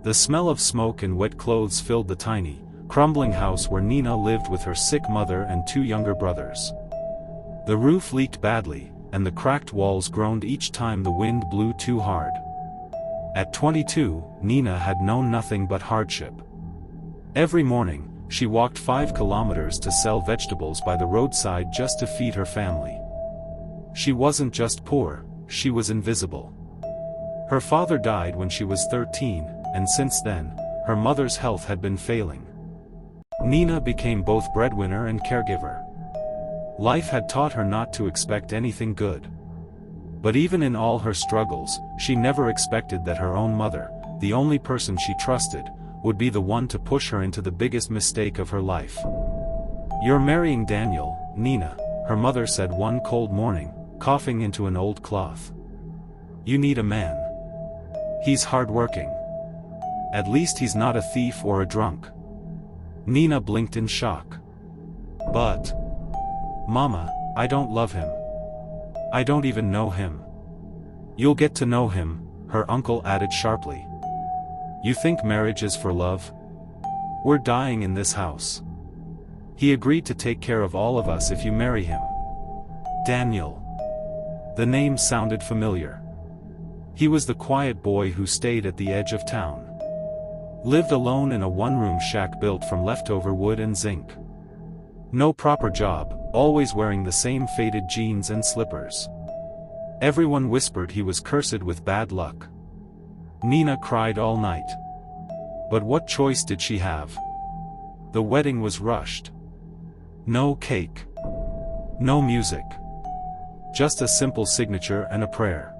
The smell of smoke and wet clothes filled the tiny, crumbling house where Nina lived with her sick mother and 2 younger brothers. The roof leaked badly, and the cracked walls groaned each time the wind blew too hard. At 22, Nina had known nothing but hardship. Every morning, she walked 5 kilometers to sell vegetables by the roadside just to feed her family. She wasn't just poor, she was invisible. Her father died when she was 13, and since then, her mother's health had been failing. Nina became both breadwinner and caregiver. Life had taught her not to expect anything good. But even in all her struggles, she never expected that her own mother, the only person she trusted, would be the one to push her into the biggest mistake of her life. "You're marrying Daniel, Nina," her mother said one cold morning, coughing into an old cloth. "You need a man. He's hardworking. At least he's not a thief or a drunk." Nina blinked in shock. "But, Mama, I don't love him. I don't even know him." "You'll get to know him," her uncle added sharply. "You think marriage is for love? We're dying in this house. He agreed to take care of all of us if you marry him." Daniel. The name sounded familiar. He was the quiet boy who stayed at the edge of town. Lived alone in a one-room shack built from leftover wood and zinc. No proper job, always wearing the same faded jeans and slippers. Everyone whispered he was cursed with bad luck. Nina cried all night. But what choice did she have? The wedding was rushed. No cake. No music. Just a simple signature and a prayer.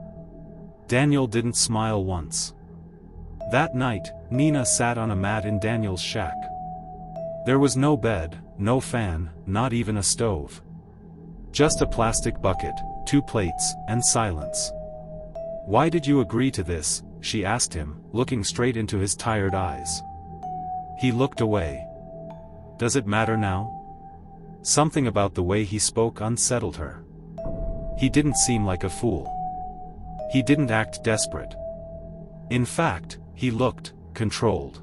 Daniel didn't smile once. That night, Nina sat on a mat in Daniel's shack. There was no bed, no fan, not even a stove. Just a plastic bucket, 2 plates, and silence. "Why did you agree to this?" she asked him, looking straight into his tired eyes. He looked away. Does it matter now? Something about the way he spoke unsettled her. He didn't seem like a fool. He didn't act desperate. In fact, he looked controlled.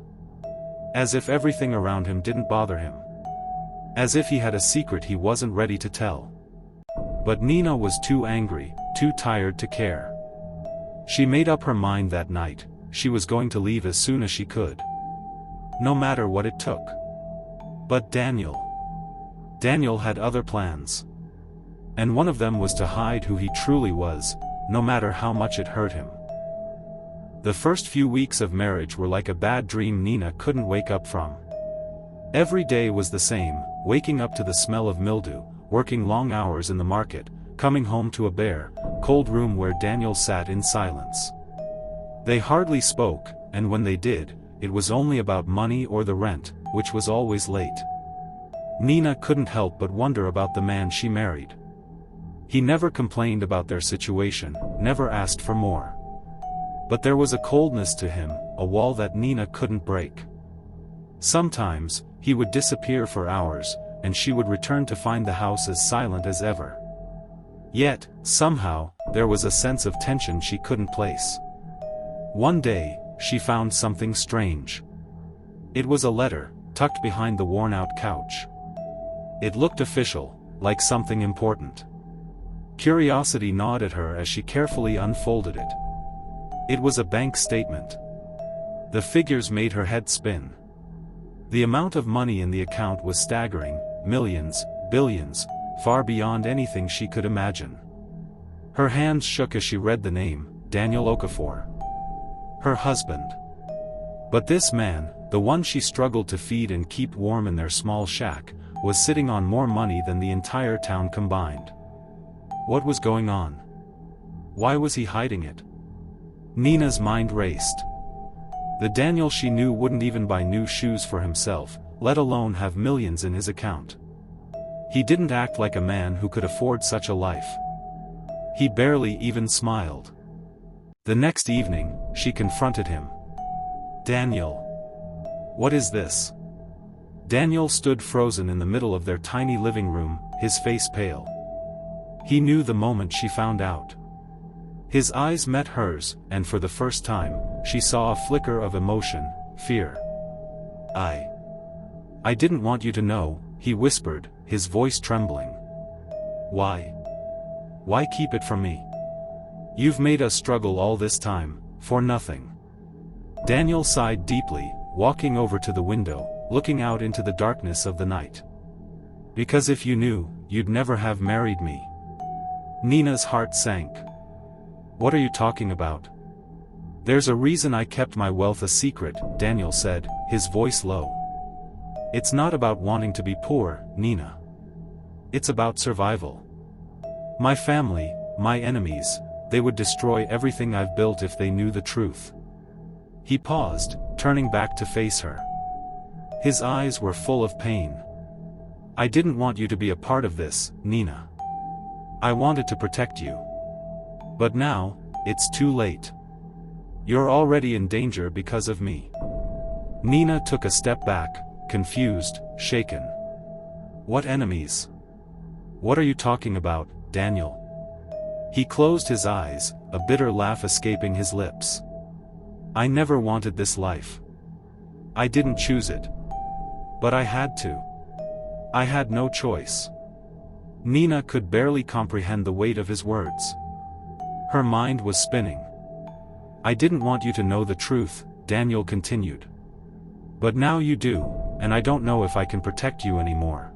As if everything around him didn't bother him. As if he had a secret he wasn't ready to tell. But Nina was too angry, too tired to care. She made up her mind that night, she was going to leave as soon as she could. No matter what it took. But Daniel had other plans. And one of them was to hide who he truly was, no matter how much it hurt him. The first few weeks of marriage were like a bad dream Nina couldn't wake up from. Every day was the same, waking up to the smell of mildew, working long hours in the market, coming home to a bare, cold room where Daniel sat in silence. They hardly spoke, and when they did, it was only about money or the rent, which was always late. Nina couldn't help but wonder about the man she married. He never complained about their situation, never asked for more. But there was a coldness to him, a wall that Nina couldn't break. Sometimes, he would disappear for hours, and she would return to find the house as silent as ever. Yet, somehow, there was a sense of tension she couldn't place. One day, she found something strange. It was a letter, tucked behind the worn-out couch. It looked official, like something important. Curiosity gnawed at her as she carefully unfolded it. It was a bank statement. The figures made her head spin. The amount of money in the account was staggering, millions, billions, far beyond anything she could imagine. Her hands shook as she read the name, Daniel Okafor. Her husband. But this man, the one she struggled to feed and keep warm in their small shack, was sitting on more money than the entire town combined. What was going on? Why was he hiding it? Nina's mind raced. The Daniel she knew wouldn't even buy new shoes for himself, let alone have millions in his account. He didn't act like a man who could afford such a life. He barely even smiled. The next evening, she confronted him. "Daniel. What is this?" Daniel stood frozen in the middle of their tiny living room, his face pale. He knew the moment she found out. His eyes met hers, and for the first time, she saw a flicker of emotion, fear. I didn't want you to know, he whispered, his voice trembling. Why? Why keep it from me? You've made us struggle all this time, for nothing. Daniel sighed deeply, walking over to the window, looking out into the darkness of the night. Because if you knew, you'd never have married me. Nina's heart sank. What are you talking about? There's a reason I kept my wealth a secret, Daniel said, his voice low. It's not about wanting to be poor, Nina. It's about survival. My family, my enemies, they would destroy everything I've built if they knew the truth. He paused, turning back to face her. His eyes were full of pain. I didn't want you to be a part of this, Nina. I wanted to protect you. But now, it's too late. You're already in danger because of me. Nina took a step back, confused, shaken. What enemies? What are you talking about, Daniel? He closed his eyes, a bitter laugh escaping his lips. I never wanted this life. I didn't choose it. But I had to. I had no choice. Nina could barely comprehend the weight of his words. Her mind was spinning. I didn't want you to know the truth, Daniel continued. But now you do, and I don't know if I can protect you anymore.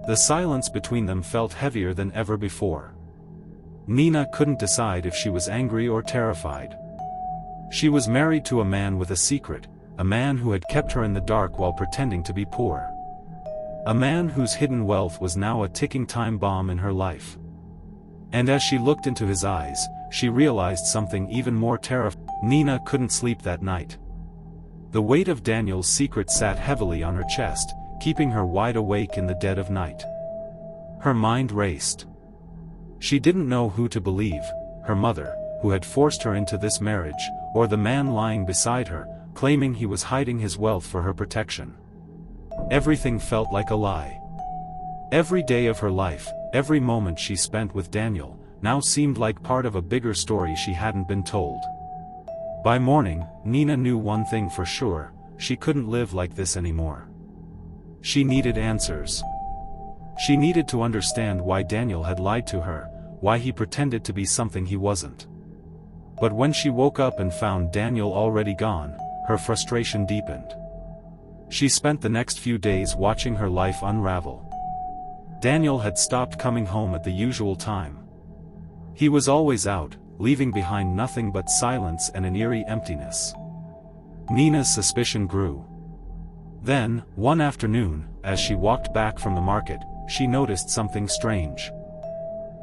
The silence between them felt heavier than ever before. Nina couldn't decide if she was angry or terrified. She was married to a man with a secret, a man who had kept her in the dark while pretending to be poor. A man whose hidden wealth was now a ticking time bomb in her life. And as she looked into his eyes, she realized something even more terrifying. Nina couldn't sleep that night. The weight of Daniel's secret sat heavily on her chest, keeping her wide awake in the dead of night. Her mind raced. She didn't know who to believe, her mother, who had forced her into this marriage, or the man lying beside her, claiming he was hiding his wealth for her protection. Everything felt like a lie. Every day of her life, every moment she spent with Daniel, now seemed like part of a bigger story she hadn't been told. By morning, Nina knew one thing for sure, she couldn't live like this anymore. She needed answers. She needed to understand why Daniel had lied to her, why he pretended to be something he wasn't. But when she woke up and found Daniel already gone, her frustration deepened. She spent the next few days watching her life unravel. Daniel had stopped coming home at the usual time. He was always out, leaving behind nothing but silence and an eerie emptiness. Nina's suspicion grew. Then, one afternoon, as she walked back from the market, she noticed something strange.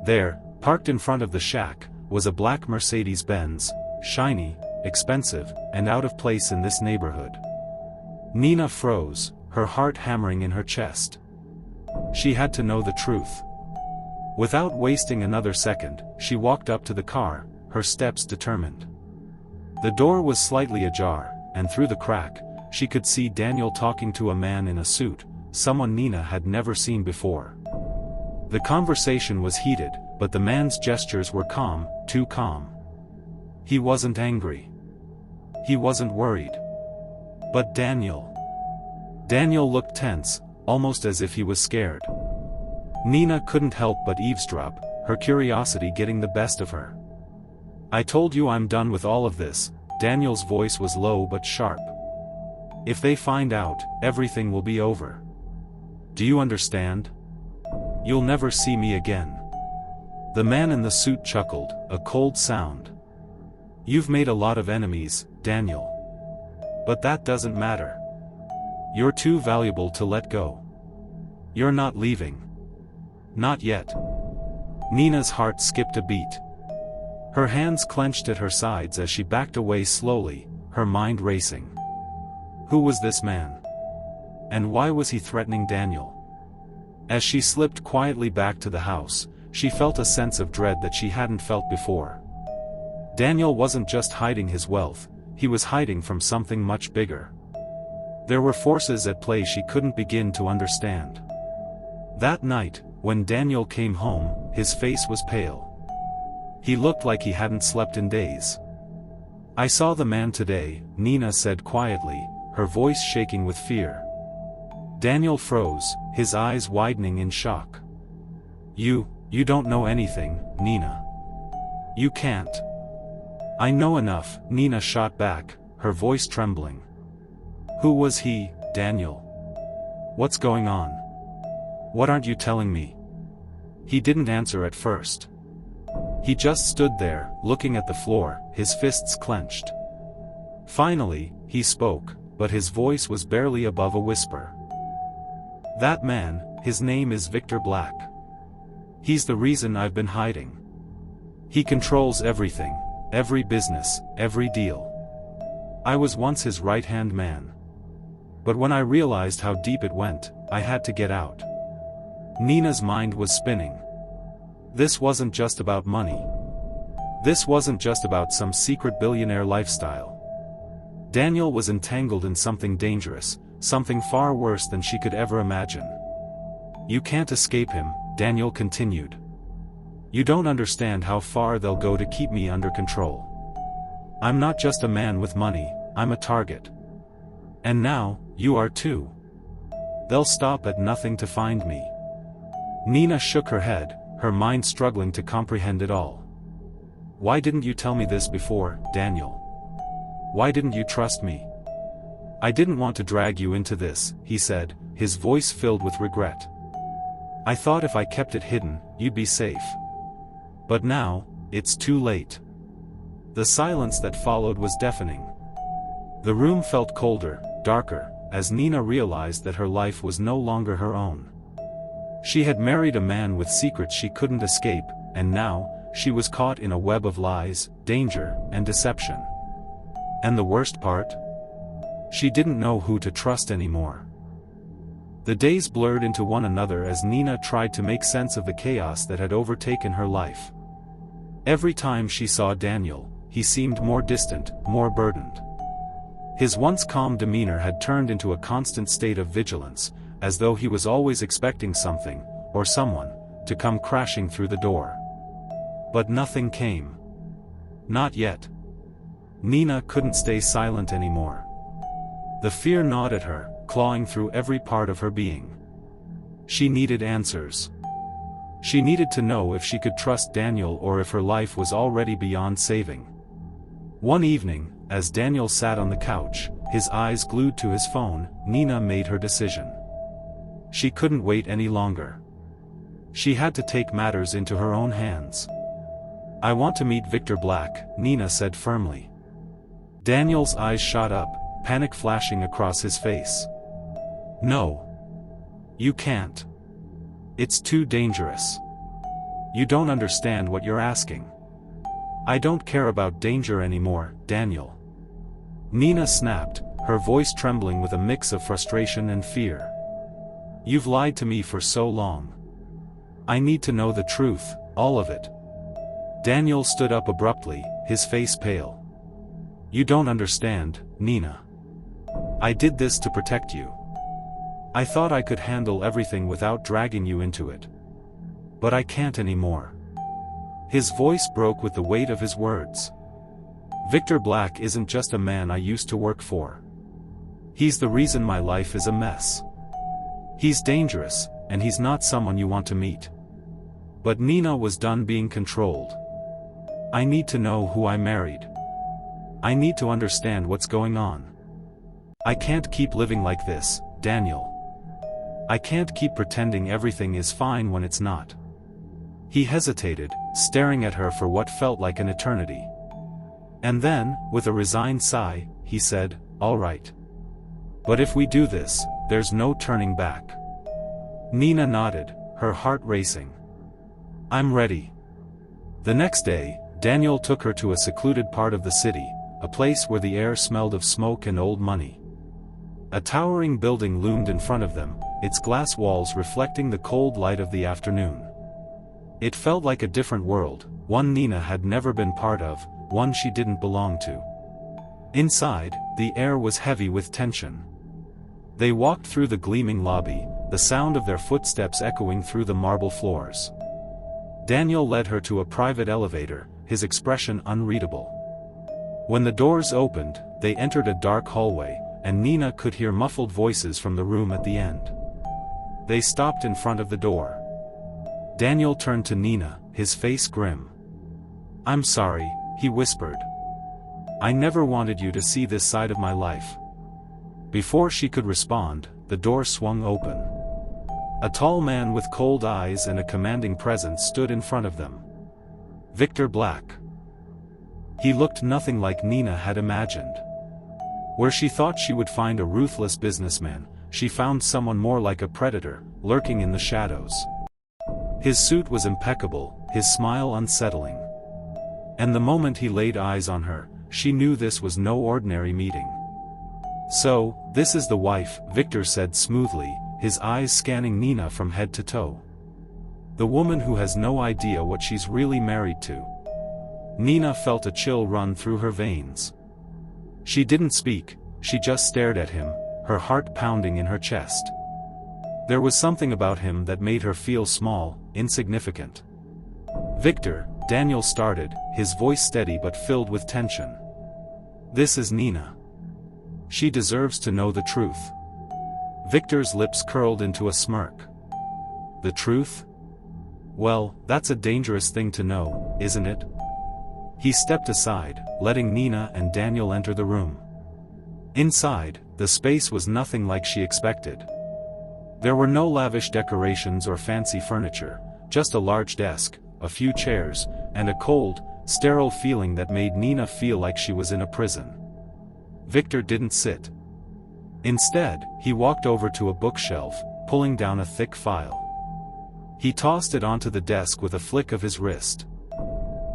There, parked in front of the shack, was a black Mercedes-Benz, shiny, expensive, and out of place in this neighborhood. Nina froze, her heart hammering in her chest. She had to know the truth. Without wasting another second, she walked up to the car, her steps determined. The door was slightly ajar, and through the crack, she could see Daniel talking to a man in a suit, someone Nina had never seen before. The conversation was heated, but the man's gestures were calm, too calm. He wasn't angry. He wasn't worried. But Daniel. Daniel looked tense, almost as if he was scared. Nina couldn't help but eavesdrop, her curiosity getting the best of her. I told you I'm done with all of this, Daniel's voice was low but sharp. If they find out, everything will be over. Do you understand? You'll never see me again. The man in the suit chuckled, a cold sound. You've made a lot of enemies, Daniel. But that doesn't matter. You're too valuable to let go. You're not leaving. Not yet. Nina's heart skipped a beat. Her hands clenched at her sides as she backed away slowly, her mind racing. Who was this man? And why was he threatening Daniel? As she slipped quietly back to the house, she felt a sense of dread that she hadn't felt before. Daniel wasn't just hiding his wealth, he was hiding from something much bigger. There were forces at play she couldn't begin to understand. That night, when Daniel came home, his face was pale. He looked like he hadn't slept in days. "I saw the man today," Nina said quietly, her voice shaking with fear. Daniel froze, his eyes widening in shock. You don't know anything, Nina. You can't." "I know enough," Nina shot back, her voice trembling. "Who was he, Daniel? What's going on? What aren't you telling me?" He didn't answer at first. He just stood there, looking at the floor, his fists clenched. Finally, he spoke, but his voice was barely above a whisper. "That man, his name is Victor Black. He's the reason I've been hiding. He controls everything, every business, every deal. I was once his right-hand man. But when I realized how deep it went, I had to get out." Nina's mind was spinning. This wasn't just about money. This wasn't just about some secret billionaire lifestyle. Daniel was entangled in something dangerous, something far worse than she could ever imagine. "You can't escape him," Daniel continued. "You don't understand how far they'll go to keep me under control. I'm not just a man with money, I'm a target. And now, you are too. They'll stop at nothing to find me." Nina shook her head, her mind struggling to comprehend it all. "Why didn't you tell me this before, Daniel? Why didn't you trust me?" "I didn't want to drag you into this," he said, his voice filled with regret. "I thought if I kept it hidden, you'd be safe. But now, it's too late." The silence that followed was deafening. The room felt colder, darker, as Nina realized that her life was no longer her own. She had married a man with secrets she couldn't escape, and now, she was caught in a web of lies, danger, and deception. And the worst part? She didn't know who to trust anymore. The days blurred into one another as Nina tried to make sense of the chaos that had overtaken her life. Every time she saw Daniel, he seemed more distant, more burdened. His once calm demeanor had turned into a constant state of vigilance, as though he was always expecting something, or someone, to come crashing through the door. But nothing came. Not yet. Nina couldn't stay silent anymore. The fear gnawed at her, clawing through every part of her being. She needed answers. She needed to know if she could trust Daniel or if her life was already beyond saving. One evening, as Daniel sat on the couch, his eyes glued to his phone, Nina made her decision. She couldn't wait any longer. She had to take matters into her own hands. "I want to meet Victor Black," Nina said firmly. Daniel's eyes shot up, panic flashing across his face. "No. You can't. It's too dangerous. You don't understand what you're asking. I don't care about danger anymore, Daniel." Nina snapped, her voice trembling with a mix of frustration and fear. "You've lied to me for so long. I need to know the truth, all of it." Daniel stood up abruptly, his face pale. "You don't understand, Nina. I did this to protect you. I thought I could handle everything without dragging you into it. But I can't anymore." His voice broke with the weight of his words. "Victor Black isn't just a man I used to work for. He's the reason my life is a mess. He's dangerous, and he's not someone you want to meet." But Nina was done being controlled. "I need to know who I married. I need to understand what's going on. I can't keep living like this, Daniel. I can't keep pretending everything is fine when it's not." He hesitated, staring at her for what felt like an eternity. And then, with a resigned sigh, he said, "All right. But if we do this, there's no turning back." Nina nodded, her heart racing. "I'm ready." The next day, Daniel took her to a secluded part of the city, a place where the air smelled of smoke and old money. A towering building loomed in front of them, its glass walls reflecting the cold light of the afternoon. It felt like a different world, one Nina had never been part of, one she didn't belong to. Inside, the air was heavy with tension. They walked through the gleaming lobby, the sound of their footsteps echoing through the marble floors. Daniel led her to a private elevator, his expression unreadable. When the doors opened, they entered a dark hallway, and Nina could hear muffled voices from the room at the end. They stopped in front of the door. Daniel turned to Nina, his face grim. "I'm sorry," he whispered. "I never wanted you to see this side of my life." Before she could respond, the door swung open. A tall man with cold eyes and a commanding presence stood in front of them. Victor Black. He looked nothing like Nina had imagined. Where she thought she would find a ruthless businessman, she found someone more like a predator, lurking in the shadows. His suit was impeccable, his smile unsettling. And the moment he laid eyes on her, she knew this was no ordinary meeting. "So, this is the wife," Victor said smoothly, his eyes scanning Nina from head to toe. "The woman who has no idea what she's really married to." Nina felt a chill run through her veins. She didn't speak, she just stared at him, her heart pounding in her chest. There was something about him that made her feel small, insignificant. "Victor," Daniel started, his voice steady but filled with tension. "This is Nina. She deserves to know the truth." Victor's lips curled into a smirk. "The truth? Well, that's a dangerous thing to know, isn't it?" He stepped aside, letting Nina and Daniel enter the room. Inside, the space was nothing like she expected. There were no lavish decorations or fancy furniture, just a large desk, a few chairs, and a cold, sterile feeling that made Nina feel like she was in a prison. Victor didn't sit. Instead, he walked over to a bookshelf, pulling down a thick file. He tossed it onto the desk with a flick of his wrist.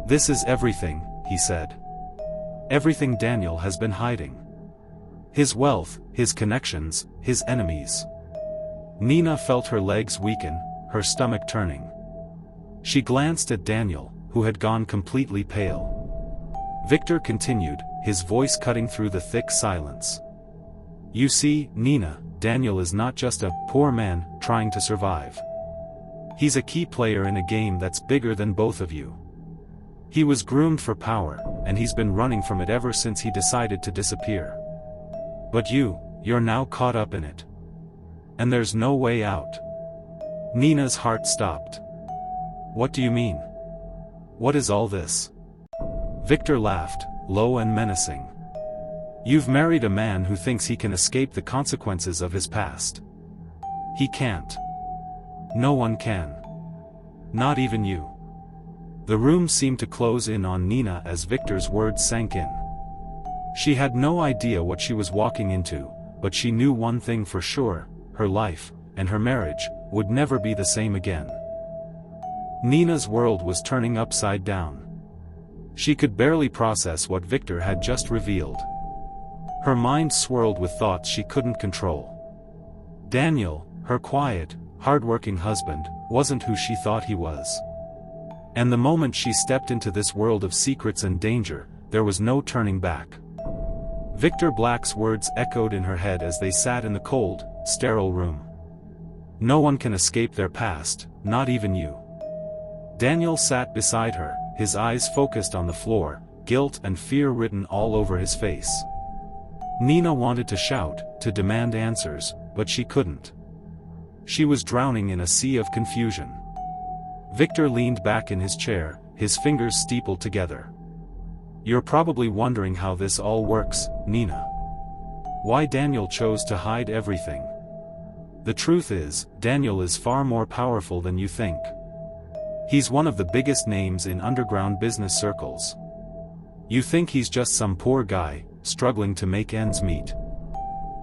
"This is everything," he said. "Everything Daniel has been hiding. His wealth, his connections, his enemies." Nina felt her legs weaken, her stomach turning. She glanced at Daniel, who had gone completely pale. Victor continued, his voice cutting through the thick silence. "You see, Nina, Daniel is not just a poor man trying to survive. He's a key player in a game that's bigger than both of you. He was groomed for power, and he's been running from it ever since he decided to disappear. But you're now caught up in it. And there's no way out." Nina's heart stopped. "What do you mean? What is all this?" Victor laughed, low and menacing. "You've married a man who thinks he can escape the consequences of his past. He can't. No one can. Not even you." The room seemed to close in on Nina as Victor's words sank in. She had no idea what she was walking into, but she knew one thing for sure: her life, and her marriage, would never be the same again. Nina's world was turning upside down. She could barely process what Victor had just revealed. Her mind swirled with thoughts she couldn't control. Daniel, her quiet, hardworking husband, wasn't who she thought he was. And the moment she stepped into this world of secrets and danger, there was no turning back. Victor Black's words echoed in her head as they sat in the cold, sterile room. "No one can escape their past, not even you." Daniel sat beside her, his eyes focused on the floor, guilt and fear written all over his face. Nina wanted to shout, to demand answers, but she couldn't. She was drowning in a sea of confusion. Victor leaned back in his chair, his fingers steepled together. "You're probably wondering how this all works, Nina. Why Daniel chose to hide everything. The truth is, Daniel is far more powerful than you think. He's one of the biggest names in underground business circles. You think he's just some poor guy, struggling to make ends meet.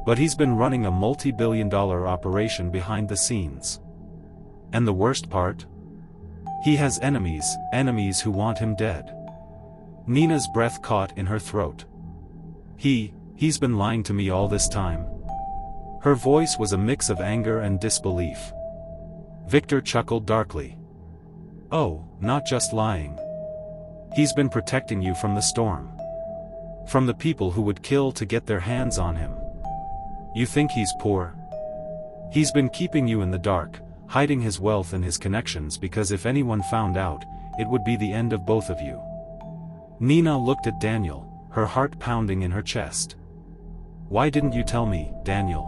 But he's been running a multi-billion-dollar operation behind the scenes. And the worst part? He has enemies who want him dead." Nina's breath caught in her throat. He's been lying to me all this time." Her voice was a mix of anger and disbelief. Victor chuckled darkly. "Oh, not just lying. He's been protecting you from the storm. From the people who would kill to get their hands on him. You think he's poor? He's been keeping you in the dark, hiding his wealth and his connections because if anyone found out, it would be the end of both of you. Nina looked at Daniel, her heart pounding in her chest. Why didn't you tell me, Daniel?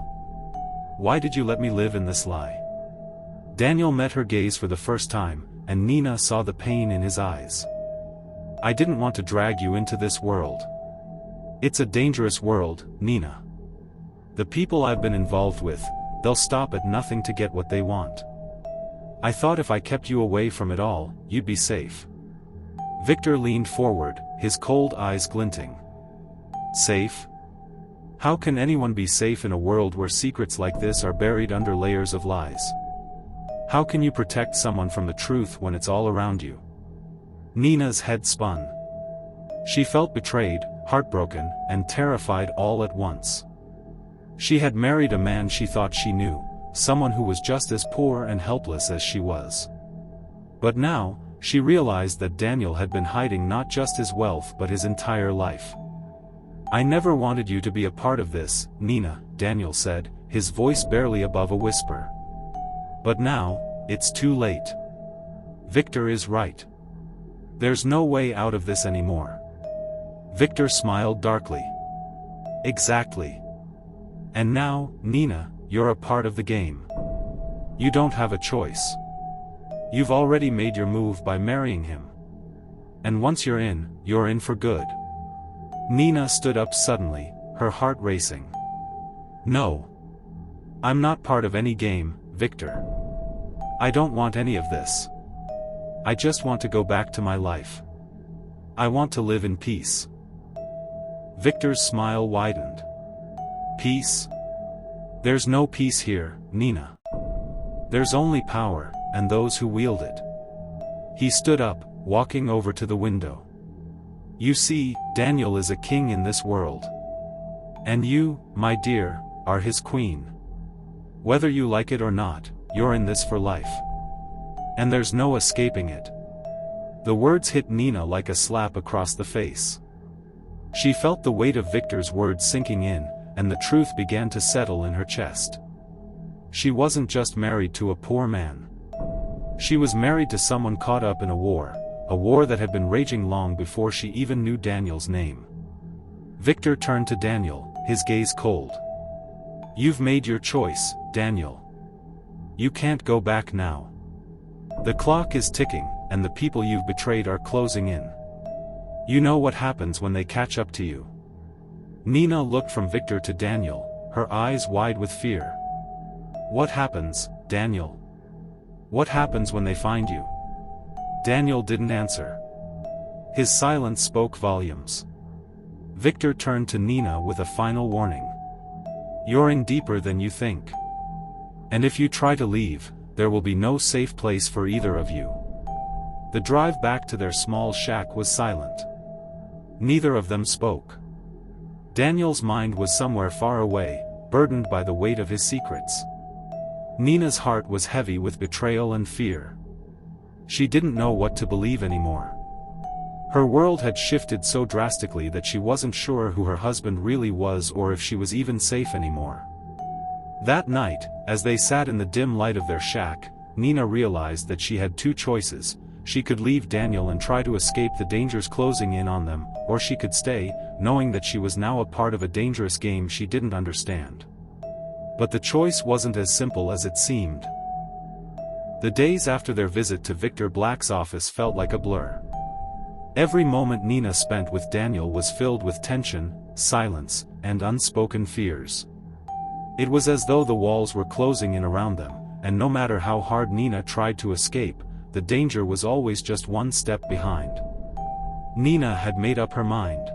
Why did you let me live in this lie? Daniel met her gaze for the first time, and Nina saw the pain in his eyes. I didn't want to drag you into this world. It's a dangerous world, Nina. The people I've been involved with, they'll stop at nothing to get what they want. I thought if I kept you away from it all, you'd be safe. Victor leaned forward, his cold eyes glinting. Safe? How can anyone be safe in a world where secrets like this are buried under layers of lies? How can you protect someone from the truth when it's all around you? Nina's head spun. She felt betrayed, heartbroken, and terrified all at once. She had married a man she thought she knew, someone who was just as poor and helpless as she was. But now, she realized that Daniel had been hiding not just his wealth but his entire life. I never wanted you to be a part of this, Nina, Daniel said, his voice barely above a whisper. But now, it's too late. Victor is right. There's no way out of this anymore. Victor smiled darkly. Exactly. And now, Nina, you're a part of the game. You don't have a choice. You've already made your move by marrying him. And once you're in for good. Nina stood up suddenly, her heart racing. No. I'm not part of any game, Victor. I don't want any of this. I just want to go back to my life. I want to live in peace. Victor's smile widened. Peace? There's no peace here, Nina. There's only power, and those who wield it. He stood up, walking over to the window. You see, Daniel is a king in this world. And you, my dear, are his queen. Whether you like it or not, you're in this for life. And there's no escaping it. The words hit Nina like a slap across the face. She felt the weight of Victor's words sinking in, and the truth began to settle in her chest. She wasn't just married to a poor man. She was married to someone caught up in a war that had been raging long before she even knew Daniel's name. Victor turned to Daniel, his gaze cold. You've made your choice, Daniel. You can't go back now. The clock is ticking, and the people you've betrayed are closing in. You know what happens when they catch up to you. Nina looked from Victor to Daniel, her eyes wide with fear. What happens, Daniel? What happens when they find you? Daniel didn't answer. His silence spoke volumes. Victor turned to Nina with a final warning. You're in deeper than you think. And if you try to leave, there will be no safe place for either of you. The drive back to their small shack was silent. Neither of them spoke. Daniel's mind was somewhere far away, burdened by the weight of his secrets. Nina's heart was heavy with betrayal and fear. She didn't know what to believe anymore. Her world had shifted so drastically that she wasn't sure who her husband really was or if she was even safe anymore. That night, as they sat in the dim light of their shack, Nina realized that she had two choices. She could leave Daniel and try to escape the dangers closing in on them, or she could stay, knowing that she was now a part of a dangerous game she didn't understand. But the choice wasn't as simple as it seemed. The days after their visit to Victor Black's office felt like a blur. Every moment Nina spent with Daniel was filled with tension, silence, and unspoken fears. It was as though the walls were closing in around them, and no matter how hard Nina tried to escape, the danger was always just one step behind. Nina had made up her mind.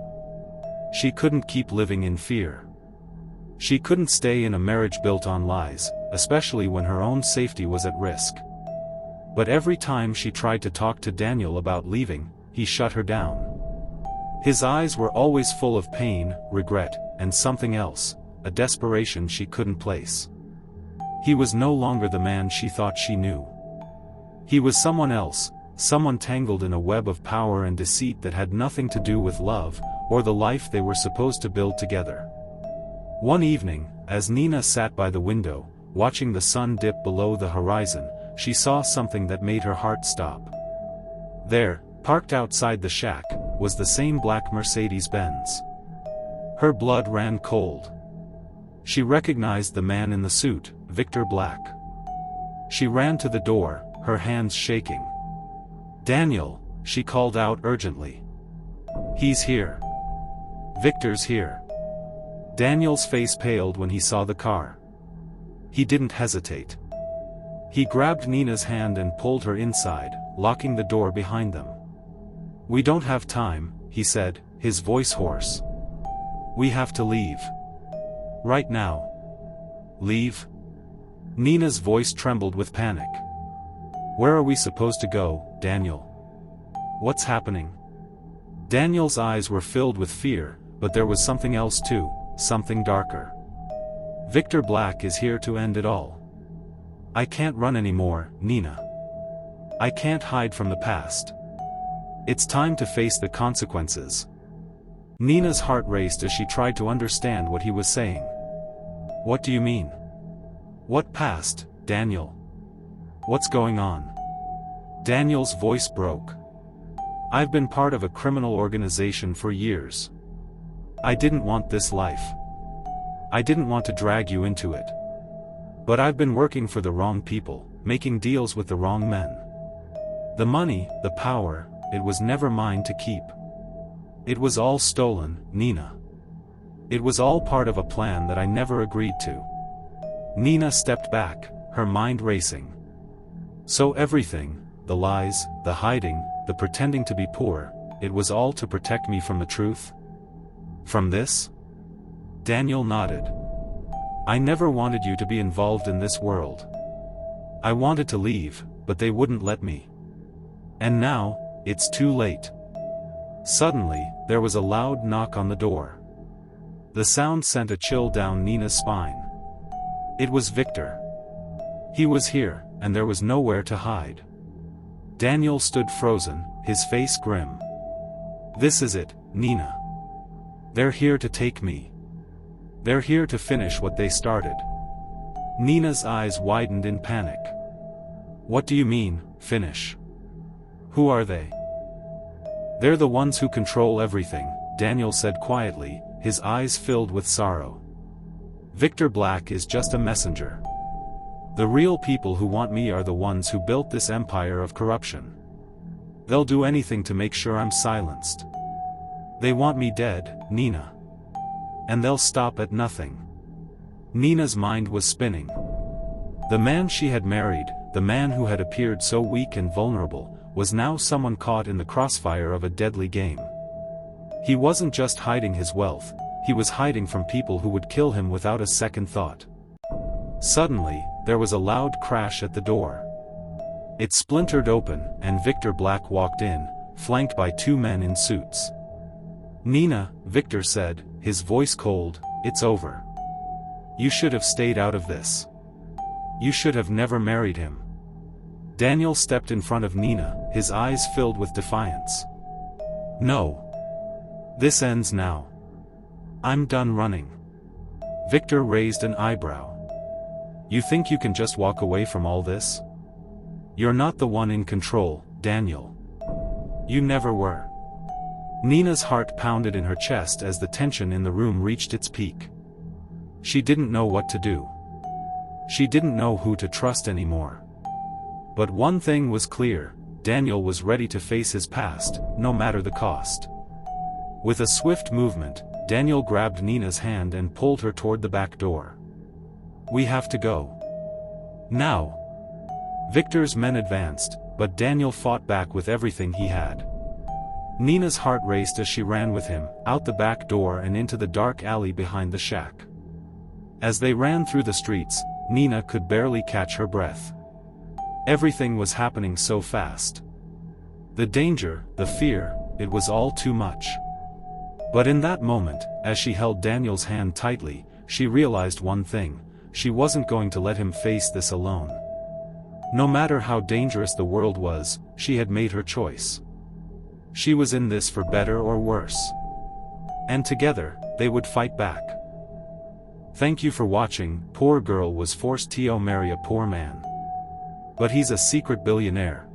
She couldn't keep living in fear. She couldn't stay in a marriage built on lies, especially when her own safety was at risk. But every time she tried to talk to Daniel about leaving, he shut her down. His eyes were always full of pain, regret, and something else, a desperation she couldn't place. He was no longer the man she thought she knew. He was someone else, someone tangled in a web of power and deceit that had nothing to do with love, or the life they were supposed to build together. One evening, as Nina sat by the window, watching the sun dip below the horizon, she saw something that made her heart stop. There, parked outside the shack, was the same black Mercedes-Benz. Her blood ran cold. She recognized the man in the suit, Victor Black. She ran to the door, her hands shaking. "Daniel," she called out urgently. "He's here. Victor's here." Daniel's face paled when he saw the car. He didn't hesitate. He grabbed Nina's hand and pulled her inside, locking the door behind them. "We don't have time," he said, his voice hoarse. "We have to leave. Right now." "Leave?" Nina's voice trembled with panic. "Where are we supposed to go, Daniel? What's happening?" Daniel's eyes were filled with fear, but there was something else too, something darker. "Victor Black is here to end it all. I can't run anymore, Nina. I can't hide from the past. It's time to face the consequences." Nina's heart raced as she tried to understand what he was saying. "What do you mean? What past, Daniel? What's going on?" Daniel's voice broke. "I've been part of a criminal organization for years. I didn't want this life. I didn't want to drag you into it. But I've been working for the wrong people, making deals with the wrong men. The money, the power, it was never mine to keep. It was all stolen, Nina. It was all part of a plan that I never agreed to." Nina stepped back, her mind racing. So everything, the lies, the hiding, the pretending to be poor, it was all to protect me from the truth? From this? Daniel nodded. "I never wanted you to be involved in this world. I wanted to leave, but they wouldn't let me. And now, it's too late." Suddenly, there was a loud knock on the door. The sound sent a chill down Nina's spine. It was Victor. He was here, and there was nowhere to hide. Daniel stood frozen, his face grim. "This is it, Nina. They're here to take me. They're here to finish what they started." Nina's eyes widened in panic. "What do you mean, finish? Who are they?" "They're the ones who control everything," Daniel said quietly, his eyes filled with sorrow. "Victor Black is just a messenger. The real people who want me are the ones who built this empire of corruption. They'll do anything to make sure I'm silenced. They want me dead, Nina. And they'll stop at nothing." Nina's mind was spinning. The man she had married, the man who had appeared so weak and vulnerable, was now someone caught in the crossfire of a deadly game. He wasn't just hiding his wealth, he was hiding from people who would kill him without a second thought. Suddenly, there was a loud crash at the door. It splintered open, and Victor Black walked in, flanked by two men in suits. "Nina," Victor said, his voice cold, "it's over. You should have stayed out of this. You should have never married him." Daniel stepped in front of Nina, his eyes filled with defiance. "No. This ends now. I'm done running." Victor raised an eyebrow. "You think you can just walk away from all this? You're not the one in control, Daniel. You never were." Nina's heart pounded in her chest as the tension in the room reached its peak. She didn't know what to do. She didn't know who to trust anymore. But one thing was clear, Daniel was ready to face his past, no matter the cost. With a swift movement, Daniel grabbed Nina's hand and pulled her toward the back door. "We have to go. Now." Victor's men advanced, but Daniel fought back with everything he had. Nina's heart raced as she ran with him, out the back door and into the dark alley behind the shack. As they ran through the streets, Nina could barely catch her breath. Everything was happening so fast. The danger, the fear, it was all too much. But in that moment, as she held Daniel's hand tightly, she realized one thing: she wasn't going to let him face this alone. No matter how dangerous the world was, she had made her choice. She was in this for better or worse. And together, they would fight back. Thank you for watching. Poor girl was forced to marry a poor man. But he's a secret billionaire.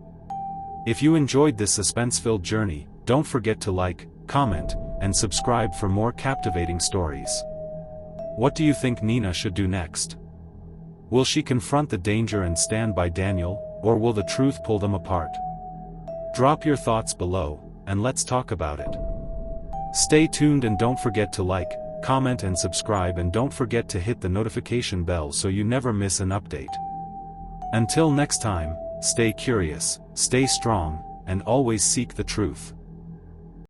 If you enjoyed this suspense-filled journey, don't forget to like, comment, and subscribe for more captivating stories. What do you think Nina should do next? Will she confront the danger and stand by Daniel, or will the truth pull them apart? Drop your thoughts below, and let's talk about it. Stay tuned and don't forget to like, comment and subscribe, and don't forget to hit the notification bell so you never miss an update. Until next time, stay curious, stay strong, and always seek the truth.